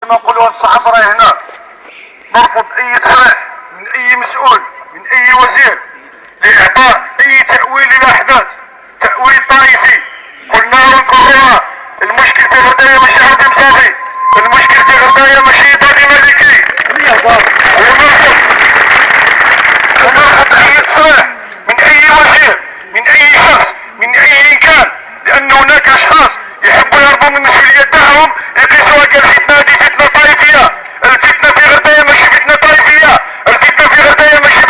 ما نقولوا الصعب راهي هنا. نرفض اي تصريح من اي مسؤول من اي وزير لاعطاء اي تأويل للاحداث، تأويل طائفي. قلنا ونكررها، المشكل في غرداية ماشي عرض مصافي، المشكل في غرداية ماشي بادي مالكي. ونرفض اي تصريح من اي وزير من اي شخص من اي كان، لان هناك اشخاص يحبوا يهربوا من المسؤولية تاعهم، يقيسوها كالفتنة هذه فتنة طائفية. الفتنة في غرداية ماشي فتنة طائفية، الفتنة في غرداية ماشي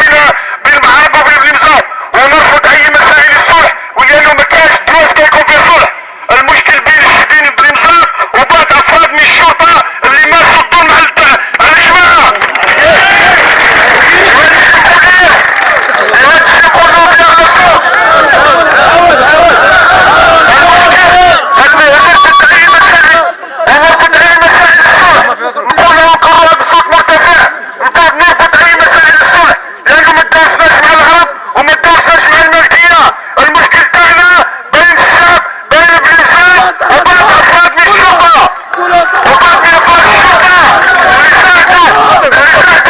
بين المعارض وبين النظام. ونرفض اي مسائل الصلح، ولانه ما كانش دروس كيكون فيه صلح. المشكل بين الشدين بالنظام وبعض افراد من الشرطة اللي مارسوا الظلم على الجماعة. نقولها ونكررها بصوت مرتفع، نرفض اي مسائل الصلح، لانه ما تدوسناش مع العرب وما تدوسناش مع الملكية. المشكل تاعنا بين الشعب، بين النظام وبعض افراد من الشرطة وبعض من افراد الشرطة اللي ساعدوا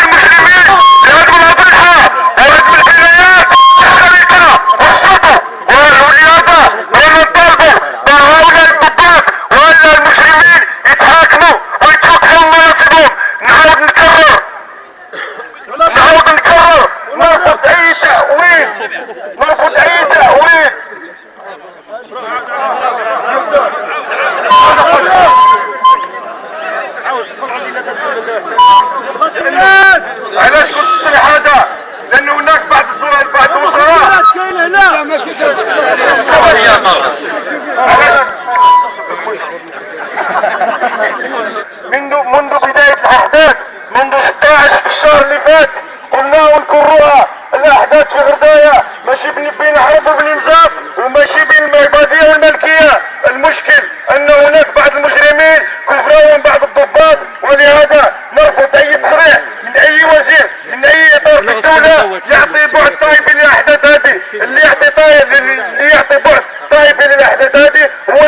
المسلمين لهدم الاضرحة وهدم البنايات الشريكة والسطو والرياضة. ونطالبوا بهؤلاء الضباط وهؤلاء المجرمين يتحاكموا ويتوقفوا مناصبهم. نعاود نكرر نرفض اي تأويل، نرفض اي تأويل. علاش قلت التصريح هذا؟ لانه هناك بعض الوزراء منذ بداية الاحداث، منذ 16 في الشهر اللي فات قلنا ونكررها، الاحداث في غرداية ماشي بين حرب وبين نظام وماشي بين العبادية والملكية. المشكل ان هناك بعض المجرمين كفراهم بعض الضباط، ولهذا نرفض اي تصريح من اي وزير من اي اطار في الدولة يعطي بعد طائفي للاحداث هذه. اللي يعطي بعد طائفي للاحداث هذه هو